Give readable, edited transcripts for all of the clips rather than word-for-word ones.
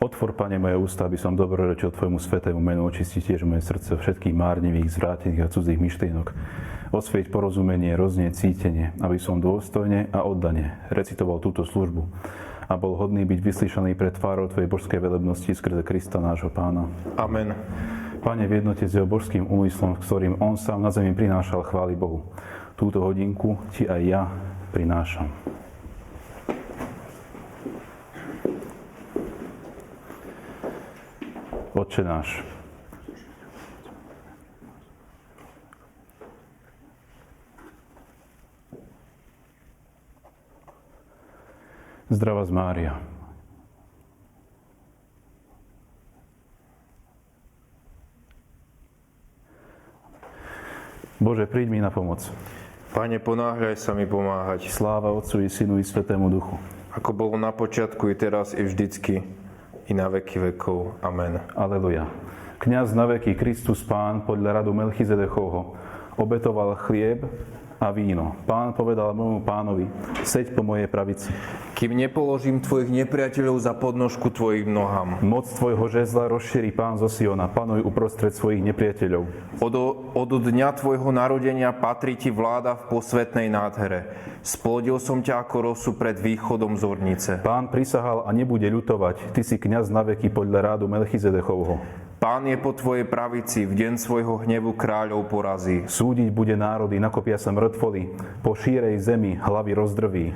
Otvor, Pane, moje ústa, aby som dobrorečil Tvojmu svätému menu, očisti tiež moje srdce všetkých márnivých, zvrátených a cudzích myšlienok. Osvieť porozumenie, roznieť cítenie, aby som dôstojne a oddane recitoval túto službu a bol hodný byť vyslyšaný pred tvárou Tvojej božskej velebnosti skrze Krista nášho Pána. Amen. Pane, v jednote s jeho božským úmyslom, s ktorým on sám na zemi prinášal chvály Bohu, túto hodinku Ti aj ja prinášam. Otče náš, zdravá z Mária. Bože, príď mi na pomoc. Pane, ponáhľaj sa mi pomáhať. Sláva Otcu i Synu i Svätému Duchu. Ako bolo na počiatku, i teraz, i vždycky, i na veky vekov. Amen. Aleluja. Kňaz na veky Kristus Pán podľa radu Melchizedechovho obetoval chlieb a víno. Pán povedal môjmu pánovi, seď po mojej pravici. Kým nepoložím tvojich nepriateľov za podnožku tvojich nohám. Moc tvojho žezla rozšíri Pán zo Siona, panuj uprostred svojich nepriateľov. Od dňa tvojho narodenia patrí ti vláda v posvetnej nádhere. Splodil som ťa ako rosu pred východom zornice. Pán prisahal a nebude ľutovať, ty si kňaz na veky podľa rádu Melchizedechovho. Pán je po tvojej pravici, v deň svojho hnevu kráľov porazí. Súdiť bude národy, nakopia sa mŕtvoly, po šírej zemi hlavy rozdrví.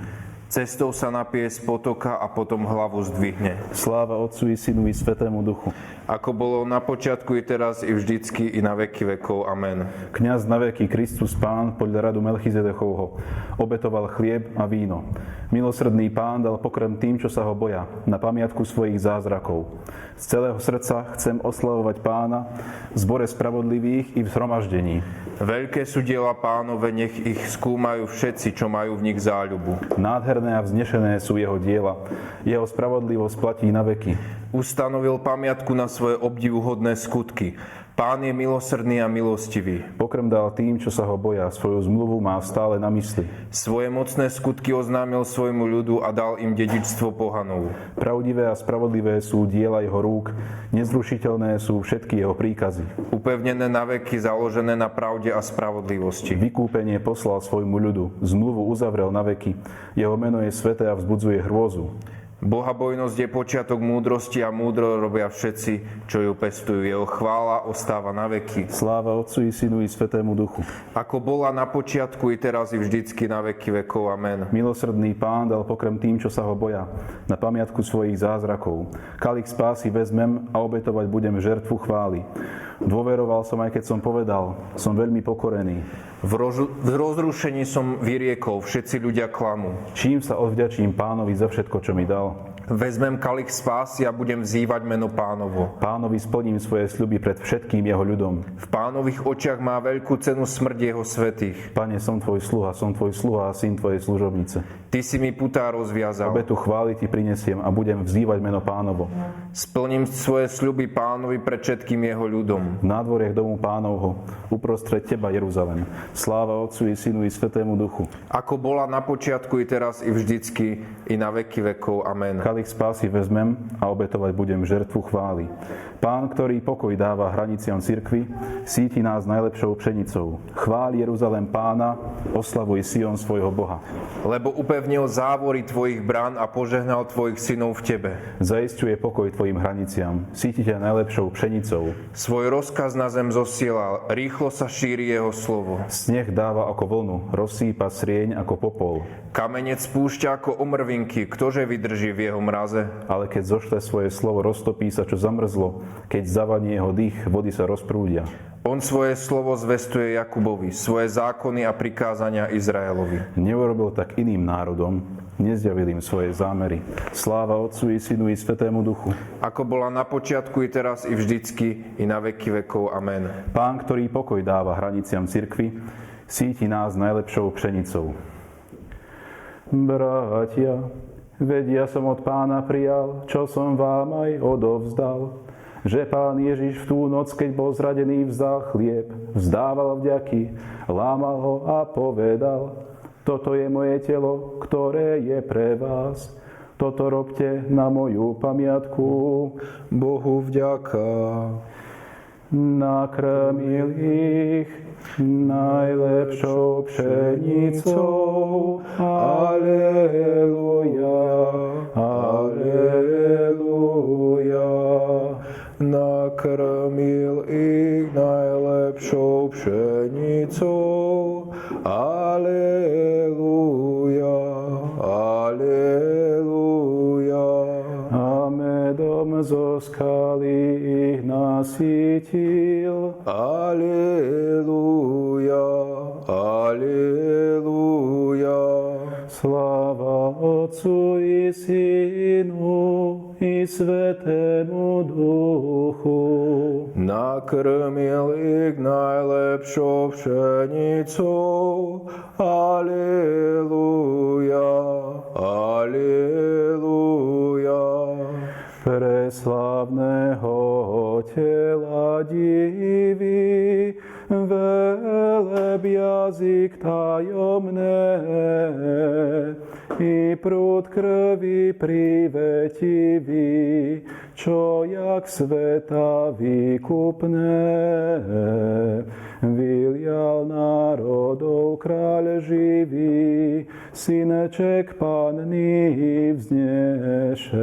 Cestou sa napije z potoka a potom hlavu zdvihne. Sláva Otcu i Synu i Svätému Duchu. Ako bolo na počiatku, i teraz, i vždycky, i na veky vekov. Amen. Kňaz na veky Kristus Pán podľa radu Melchizedechovho obetoval chlieb a víno. Milosrdný Pán dal pokrm tým, čo sa ho boja, na pamiatku svojich zázrakov. Z celého srdca chcem oslavovať Pána v zbore spravodlivých i v zhromaždení. Veľké sú diela Pánove, nech ich skúmajú všetci, čo majú v nich záľubu. Nádherné a vznešené sú jeho diela. Jeho spravodlivosť platí na veky. Ustanovil pamiatku na svoje obdivuhodné skutky. Pán je milosrdný a milostivý. Pokrm dal tým, čo sa ho boja, svoju zmluvu má stále na mysli. Svoje mocné skutky oznámil svojmu ľudu a dal im dedičstvo pohanov. Pravdivé a spravodlivé sú diela jeho rúk, nezrušiteľné sú všetky jeho príkazy. Upevnené na veky, založené na pravde a spravodlivosti. Vykúpenie poslal svojmu ľudu, zmluvu uzavrel na veky, jeho meno je sväté a vzbudzuje hrôzu. Bohabojnosť je počiatok múdrosti a múdro robia všetci, čo ju pestujú. Jeho chvála ostáva na veky. Sláva Otcu i Synu i Svätému Duchu. Ako bola na počiatku, i teraz, i vždycky, na veky vekov. Amen. Milosrdný Pán dal pokrm tým, čo sa ho boja, na pamiatku svojich zázrakov. Kalich spásy vezmem a obetovať budem žertvu chvály. Dôveroval som, aj keď som povedal, som veľmi pokorený. V rozrušení som vyriekol, všetci ľudia klamú. Čím sa odvďačím Pánovi za všetko, čo mi dal? Vezmem kalich spásy a budem vzývať meno Pánovo. Pánovi splním svoje sľuby pred všetkým jeho ľudom. V Pánových očiach má veľkú cenu smrť jeho svätých. Pane, som tvoj sluha a syn tvojej služobnice. Ty si mi putá rozviazal. Obetu chvály ti prinesiem a budem vzývať meno Pánovo. Splním svoje sľuby Pánovi pred všetkým jeho ľudom. V nádvoriach domu Pánovho, uprostred teba Jeruzalem. Sláva Otcu i Synu i Svätému Duchu. Ako bola na počiatku, i teraz, i vždycky, i na veky vekov. Amen. Kalich spásy vezmem a obetovať budem žertvu chvály. Pán, ktorý pokoj dáva hraniciam cirkvi, síti nás najlepšou pšenicou. Chvál Jeruzalem Pána, oslavuj Sion svojho Boha. Lebo upevnil závory tvojich brán a požehnal tvojich synov v tebe. Zaisťuje pokoj tvojim hraniciam, síti ťa najlepšou pšenicou. Svoj rozkaz na zem zosielal, rýchlo sa šíri jeho slovo. Sneh dáva ako vlnu, rozsýpa srieň ako popol. Kamenec spúšťa ako omrvinky, ktože vydrží v jeho mraze? Ale keď zošle svoje slovo, roztopí sa, čo zamrzlo. Keď zavanie jeho dých, vody sa rozprúdia. On svoje slovo zvestuje Jakubovi, svoje zákony a prikázania Izraelovi. Neurobil tak iným národom, nezjavil im svoje zámery. Sláva Otcu i Synu i Svätému Duchu. Ako bola na počiatku, i teraz, i vždycky, i na veky vekov. Amen. Pán, ktorý pokoj dáva hraniciam cirkvi, síti nás najlepšou pšenicou. Bratia, veď ja som od Pána prijal, čo som vám aj odovzdal. Že Pán Ježiš v tú noc, keď bol zradený, vzal chlieb, vzdával vďaky, lámal ho a povedal: toto je moje telo, ktoré je pre vás. Toto robte na moju pamiatku. Bohu vďaka. Nakrmil ich najlepšou pšenicou. Aleluja, aleluja. Nakrmil ich najlepšou pšenicou. Aleluja, aleluja. A medom zo skaly ich nasýtil. Aleluja, aleluja. Sláva Otcu i Synu i Svetému Duchu. Nakrmil ich najlepšou pšenicou. Aleluja, aleluja. Pre slávneho tela divy, veleb jazyk tajomné, i prúd krvi privetivý, čo jak sveta výkupné. Vylial národov kráľ živý, syneček Panny vznešenej.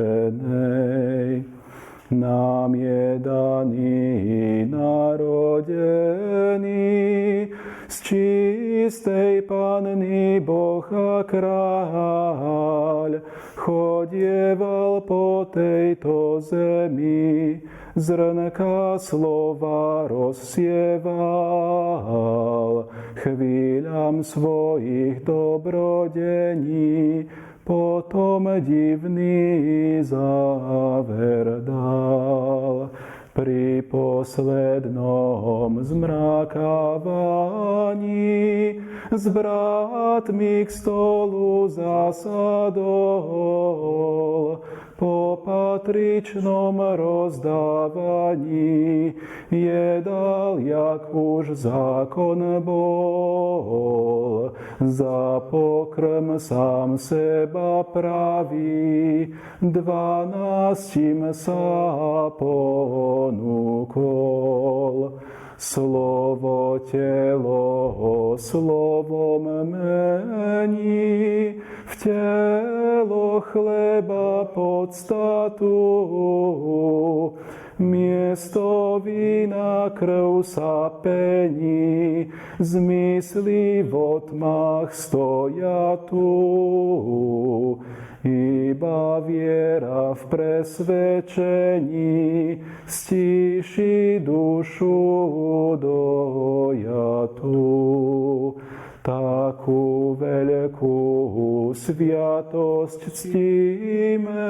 Nám je daný narodený z čistej Panny Boh a kráľ, chodieval po tejto zemi, zrnka slova rozsieval, chvíľam svojich dobrodení, potom divný záver dal. Pri poslednom zmrakávaní s bratmi k stolu zasadol. Po patričnom rozdávaní jedal, jak už zákon bol. Za pokrm sám seba praví, 12 sa ponúkol. Slovo telo slovom mení, v telo chleba podstatu. Miesto vína krv sa pení, zmysly v otmách stoja tu. Iba viera v presvedčení stíši dušu dojatú. Takú veľkú sviatosť ctíme,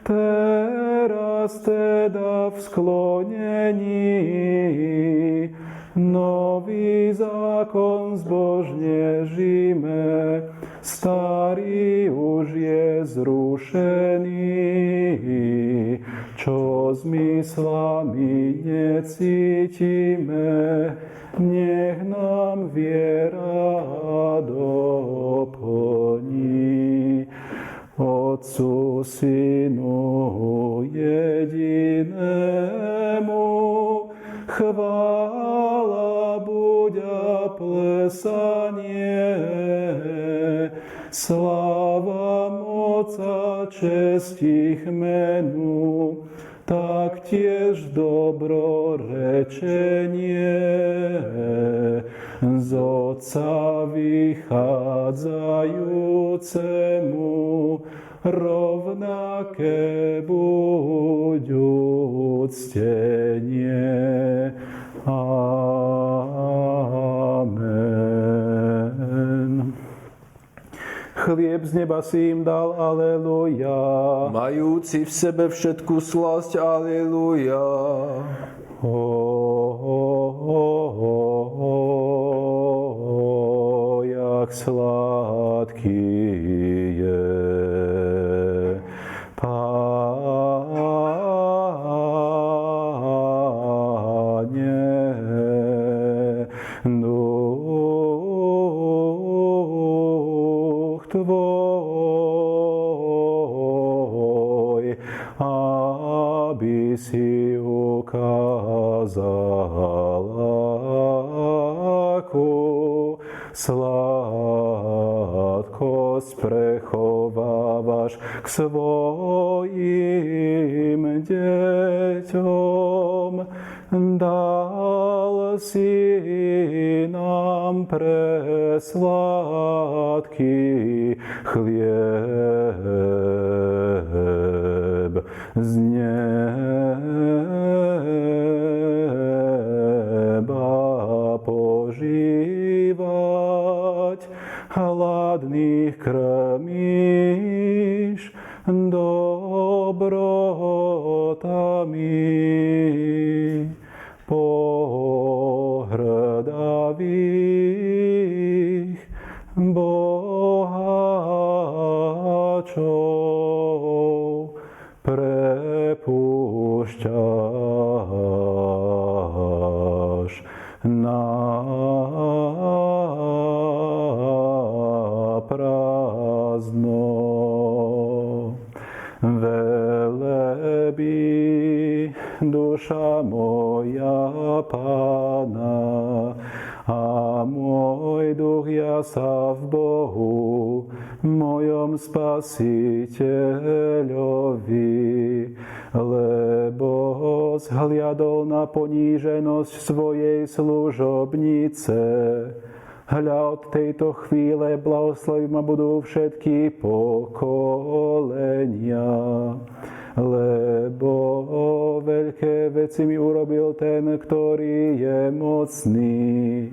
teraz teda v sklonení. Nový zákon zbožne žijeme, starý už je zrušený. Čo zmyslami necítime, nech nám viera doplní. Otcu, Synu jedinému, chvála buď a plesanie, sláva, moc a česť ich menu, taktiež dobrorečenie. Z Otca vychádzajúcemu rovnaké buď uctenie. Amen. Chlieb z neba si im dal, aleluja. Majúci v sebe všetku slasť, aleluja. Jak sladký je Pane, duch Tvoj. aby si ukázal, akú sladkosť prechovávaš k svojim deťom. Dal si nám presladký chlieb z neba požívať, hladných krmíš dobrotami, pohrdavých boháčov prepúšťaš na prázdno. Velebí duša moja Pána, a môj duch jasá v Bohu, mojom Spasiteľovi, lebo zhliadol na poníženosť svojej služobnice. Hľa, od tejto chvíle blahoslavím a budú všetky pokolenia, lebo veľké veci mi urobil ten, ktorý je mocný,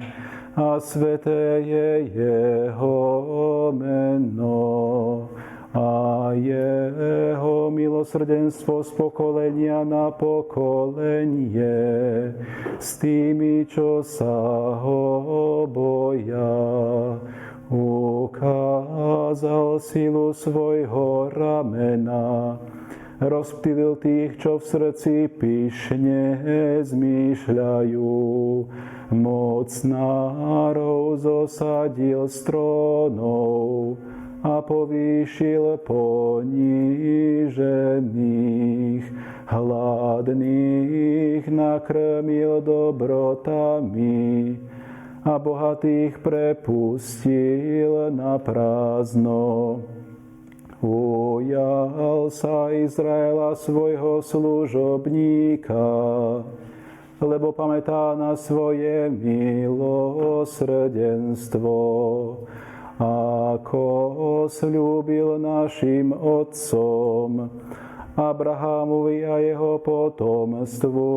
a sveté je jeho meno, a jeho milosrdenstvo z pokolenia na pokolenie s tými, čo sa ho boja. Ukázal silu svojho ramena, rozptýlil tých, čo v srdci pyšne zmýšľajú. Mocnárov zosadil z trónov a povýšil ponížených. Hladných nakrmil dobrotami a bohatých prepustil na prázdno. Ujal sa Izraela svojho služobníka, lebo pamätá na svoje milosrdenstvo, ako sľúbil našim otcom, Abrahamovi a jeho potomstvu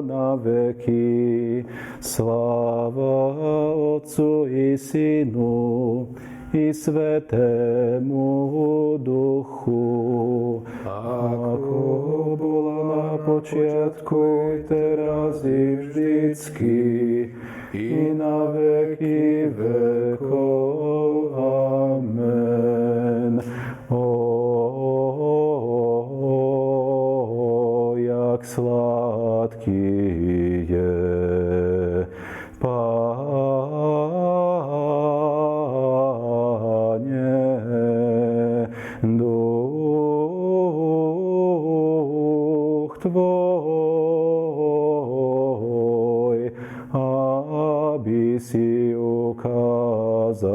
na veky. Sláva Otcu i Synu i Svätému Duchu, ako bola na počiatku, i teraz, i vždycky, i na veky vekov. Amen. Jak sladký je duch tvoj, aby si ukázal,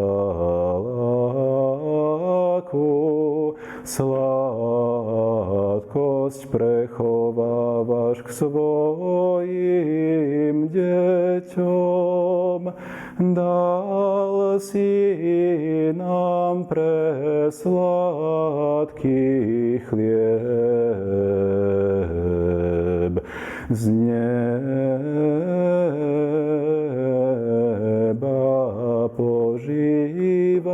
akú sladkosť prechovávaš k svojim deťom. Dal si nám presladký chlieb z neba požívať,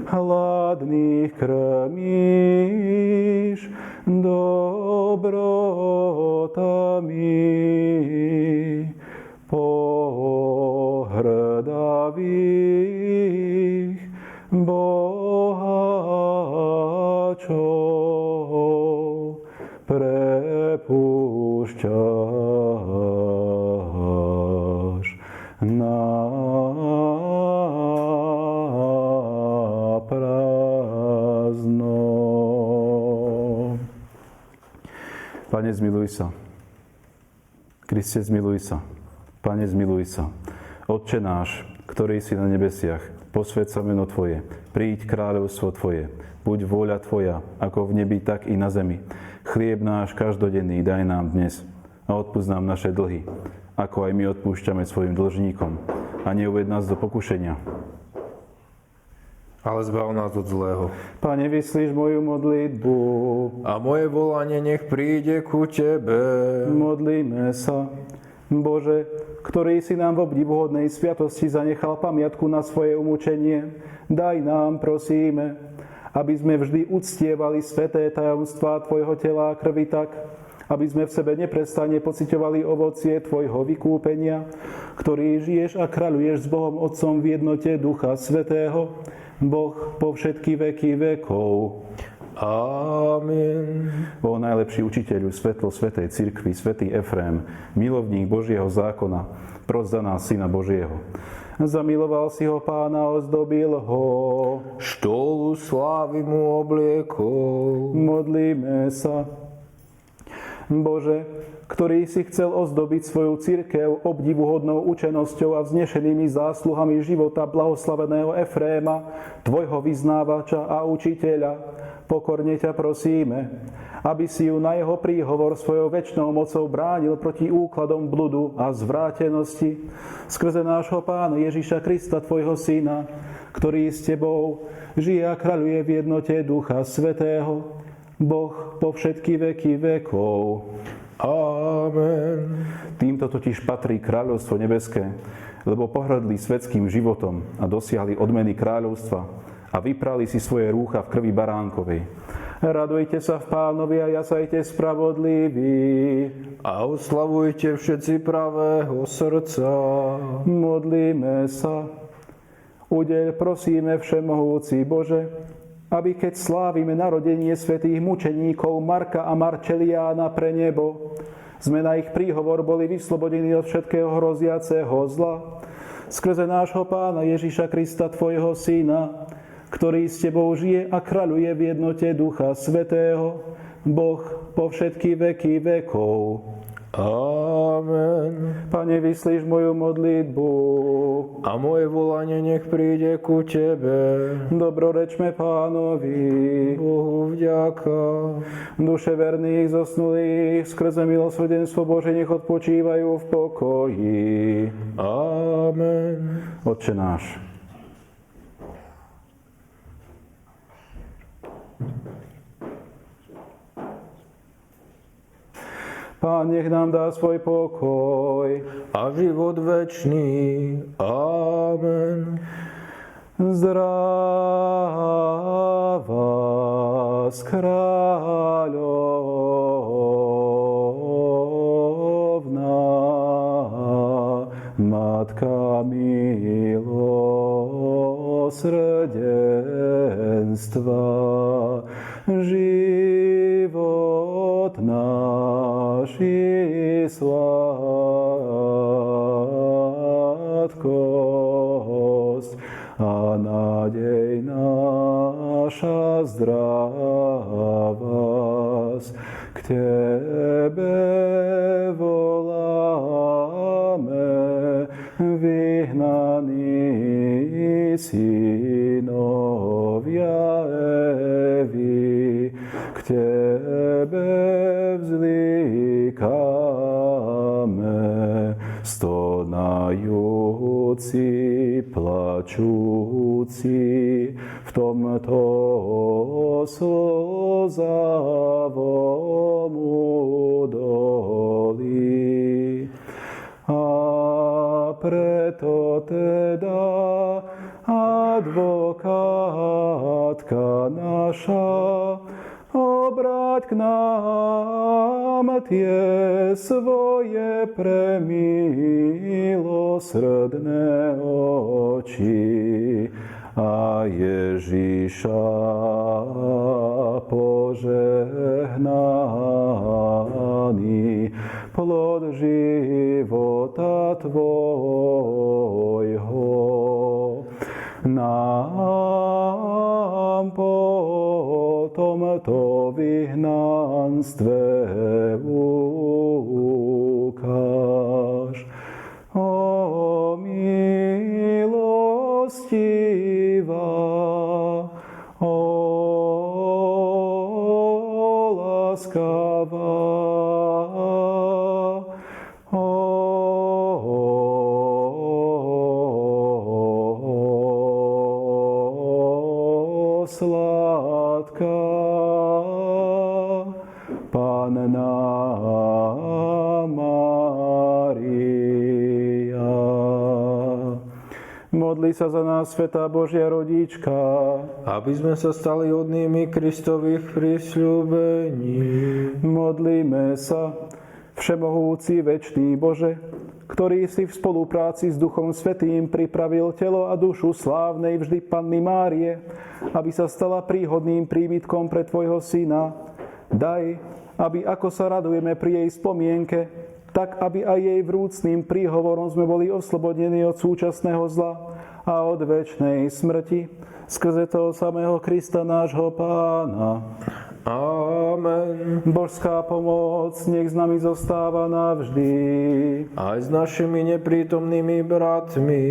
hladných krmíš dobrotami, pohrdavých boháčov prepúšťaš na prázdno. Pane, zmiluj sa. Kriste, zmiluj sa. Pane, zmiluj sa. Otče náš, ktorý si na nebesiach, posväť sa meno Tvoje, príď kráľovstvo Tvoje, buď vôľa Tvoja, ako v nebi, tak i na zemi. Chlieb náš každodenný daj nám dnes a odpusť nám naše dlhy, ako aj my odpúšťame svojim dlžníkom. A neuved nás do pokušenia, ale zbav nás od zlého. Pane, vyslíš moju modlitbu. A moje volanie nech príde ku Tebe. Modlíme sa. Bože, ktorý si nám v obdivuhodnej sviatosti zanechal pamiatku na svoje umúčenie, daj nám, prosíme, aby sme vždy uctievali sväté tajomstvá Tvojho tela a krvi tak, aby sme v sebe neprestane pociťovali ovocie Tvojho vykúpenia, ktorý žiješ a kráľuješ s Bohom Otcom v jednote Ducha Svätého, Boh po všetky veky vekov. Amen. O najlepší učiteľu, svetlo svätej cirkvi, svätý Efrém, milovník Božieho zákona, pros za nás Syna Božieho. Zamiloval si ho Pána, ozdobil ho. Štolu slávy mu obliekol. Modlíme sa. Bože, ktorý si chcel ozdobiť svoju cirkev obdivuhodnou učenosťou a vznešenými zásluhami života blahoslaveného Efréma, Tvojho vyznávača a učiteľa, pokorne ťa prosíme, aby si ju na jeho príhovor svojou večnou mocou bránil proti úkladom bludu a zvrátenosti skrze nášho Pána Ježiša Krista, Tvojho Syna, ktorý s Tebou žije a kráľuje v jednote Ducha Svätého, Boh po všetky veky vekov. Amen. Týmto totiž patrí kráľovstvo nebeské, lebo pohrdli svetským životom a dosiahli odmeny kráľovstva a vyprali si svoje rúcha v krvi baránkovej. Radujte sa v Pánovi a jasajte spravodliví. A oslavujte všetci pravého srdca. Modlíme sa. Udeľ, prosíme, všemohúci Bože, aby keď slávime narodenie svätých mučeníkov Marka a Marčeliána pre nebo, sme na ich príhovor boli vyslobodení od všetkého hroziaceho zla, skrze nášho Pána Ježiša Krista, Tvojho Syna, ktorý s Tebou žije a kráľuje v jednote Ducha Svätého, Boh po všetky veky vekov. Amen. Pane, vyslíš moju modlitbu. A moje volanie nech príde ku Tebe. Dobrorečme Pánovi. Bohu vďaka. Duše verných zosnulých skrze milosrdenstvo Bože nech odpočívajú v pokoji. Amen. Otče náš, Pán nech nám dá svoj pokoj a život večný. Amen. Zdráva vás, kráľovná, Matka milosrdenstva, život náš i sladkosť a nádej naša zdravás. K Tebe voláme, vyhnaní synovia Evy, k Tebe vzlikame, stonajúci, plačúci v tomto slzavom údolí. A preto teda advokátka naša, obráť k nám tie svoje premilosrdné oči a Ježiša požehnaný plod života Tvojho nám potom to vyhnanstve ukáž. O milostivá, o láskavá, sladká Panna Mária. Modli sa za nás, Svätá Božia rodička, aby sme sa stali hodnými Kristových prisľúbení. modlíme sa, Všemohúci večný Bože, ktorý si v spolupráci s Duchom Svätým pripravil telo a dušu slávnej vždy Panny Márie, aby sa stala príhodným príbytkom pre Tvojho Syna. Daj, aby ako sa radujeme pri jej spomienke, tak aby aj jej vrúcným príhovorom sme boli oslobodení od súčasného zla a od večnej smrti, skrze toho samého Krista nášho Pána. Amen. Božská pomoc nech s nami zostáva navždy. Aj s našimi neprítomnými bratmi.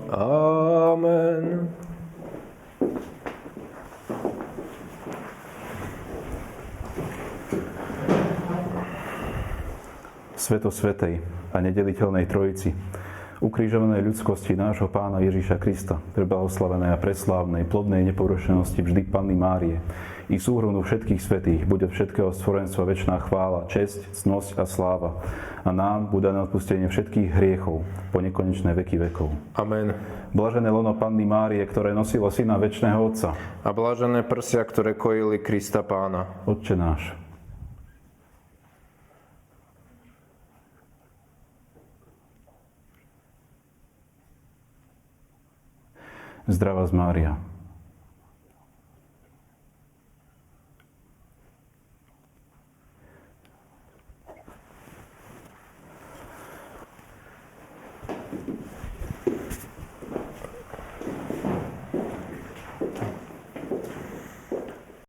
Amen. Sveto svätej a nedeliteľnej Trojici, ukrižovanej ľudskosti nášho Pána Ježiša Krista, preblahoslavenej a preslávnej, plodnej neporušenosti vždy Panny Márie i súhrnu všetkých svätých, bude všetkého stvorenstva večná chvála, česť, cnosť a sláva. A nám bude na odpustenie všetkých hriechov po nekonečné veky vekov. Amen. Blažené lono Panny Márie, ktoré nosilo Syna večného Otca. A blažené prsia, ktoré kojili Krista Pána. Otče náš, zdravá z Mária.